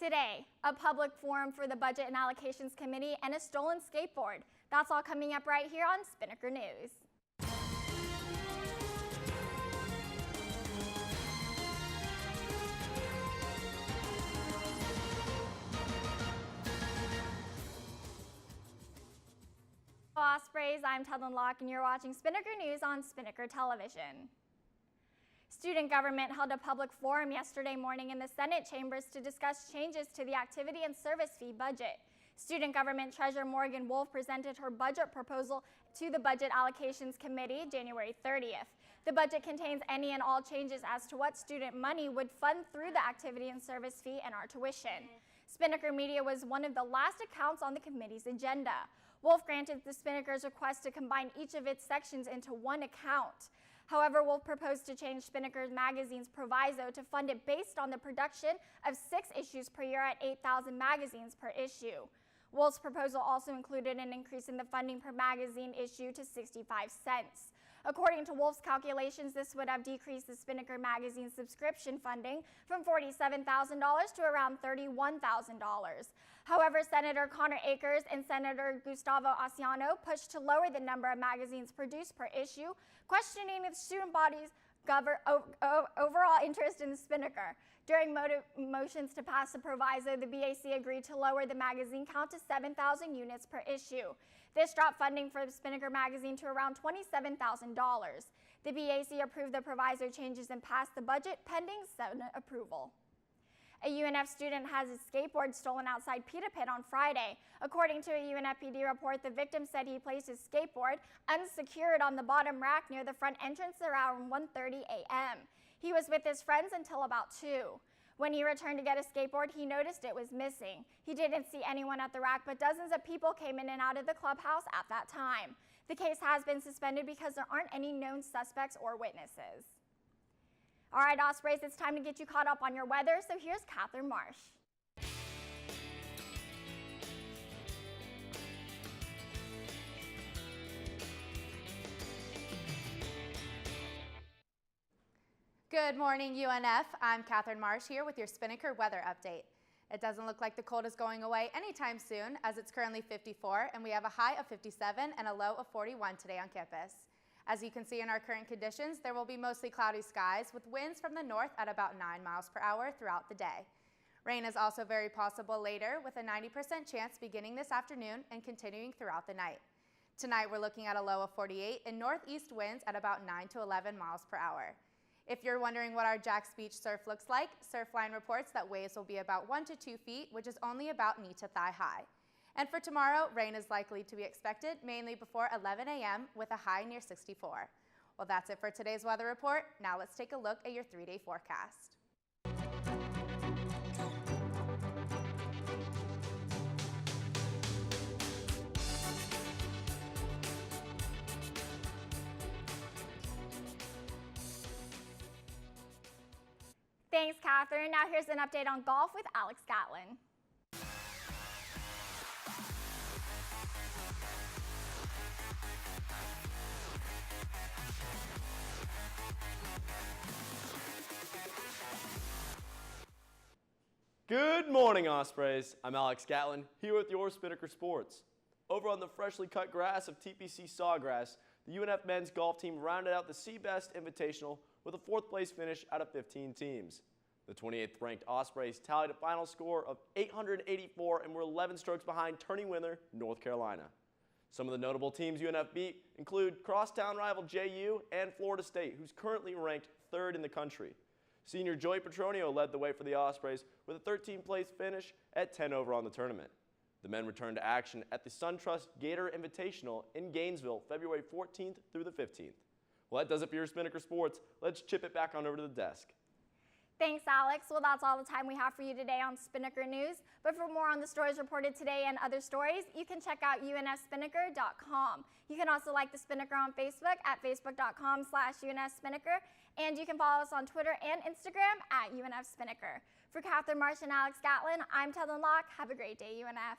Today, a public forum for the Budget and Allocations Committee and a stolen skateboard. That's all coming up right here on Spinnaker News. Ospreys, I'm Tedlyn Locke, and you're watching Spinnaker News on Spinnaker Television. Student government held a public forum yesterday morning in the Senate chambers to discuss changes to the activity and service fee budget. Student government Treasurer Morgan Wolf presented her budget proposal to the Budget Allocations Committee January 30th. The budget contains any and all changes as to what student money would fund through the activity and service fee and our tuition. Spinnaker Media was one of the last accounts on the committee's agenda. Wolf granted the Spinnaker's request to combine each of its sections into one account. However, Wolf proposed to change Spinnaker Magazine's proviso to fund it based on the production of 6 issues per year at 8,000 magazines per issue. Wolf's proposal also included an increase in the funding per magazine issue to 65 cents. According to Wolf's calculations, this would have decreased the Spinnaker Magazine subscription funding from $47,000 to around $31,000. However, Senator Connor Akers and Senator Gustavo Asiano pushed to lower the number of magazines produced per issue, questioning the student body's overall interest in the Spinnaker. During motions to pass the proviso, the BAC agreed to lower the magazine count to 7,000 units per issue. This dropped funding for the Spinnaker magazine to around $27,000. The BAC approved the proviso changes and passed the budget pending Senate approval. A UNF student has his skateboard stolen outside Pita Pit on Friday. According to a UNFPD report, the victim said he placed his skateboard unsecured on the bottom rack near the front entrance around 1:30 a.m. He was with his friends until about 2. When he returned to get a skateboard, he noticed it was missing. He didn't see anyone at the rack, but dozens of people came in and out of the clubhouse at that time. The case has been suspended because there aren't any known suspects or witnesses. All right, Ospreys, it's time to get you caught up on your weather, so here's Catherine Marsh. Good morning, UNF. I'm Catherine Marsh here with your Spinnaker weather update. It doesn't look like the cold is going away anytime soon, as it's currently 54 and we have a high of 57 and a low of 41 today on campus. As you can see in our current conditions, there will be mostly cloudy skies with winds from the north at about 9 miles per hour throughout the day. Rain is also very possible later with a 90% chance beginning this afternoon and continuing throughout the night. Tonight we're looking at a low of 48 and northeast winds at about 9 to 11 miles per hour. If you're wondering what our Jack's Beach surf looks like, Surfline reports that waves will be about 1 to 2 feet, which is only about knee to thigh high. And for tomorrow, rain is likely to be expected mainly before 11 a.m. with a high near 64. Well, that's it for today's weather report. Now let's take a look at your 3-day forecast. Thanks, Catherine. Now here's an update on golf with Alex Gatlin. Good morning, Ospreys. I'm Alex Gatlin, here with your Spinnaker Sports. Over on the freshly cut grass of TPC Sawgrass, the UNF men's golf team rounded out the Seabest Invitational with a 4th place finish out of 15 teams. The 28th ranked Ospreys tallied a final score of 884 and were 11 strokes behind tourney winner North Carolina. Some of the notable teams UNF beat include crosstown rival JU and Florida State, who's currently ranked 3rd in the country. Senior Joey Petronio led the way for the Ospreys with a 13th place finish at 10 over on the tournament. The men returned to action at the SunTrust Gator Invitational in Gainesville, February 14th through the 15th. Well, that does it for your Spinnaker Sports. Let's chip it back on over to the desk. Thanks, Alex. Well, that's all the time we have for you today on Spinnaker News. But for more on the stories reported today and other stories, you can check out unfspinnaker.com. You can also like the Spinnaker on Facebook at facebook.com/UNFSpinnaker. And you can follow us on Twitter and Instagram at UNF Spinnaker. For Catherine Marsh and Alex Gatlin, I'm Tedlyn Locke. Have a great day, UNF.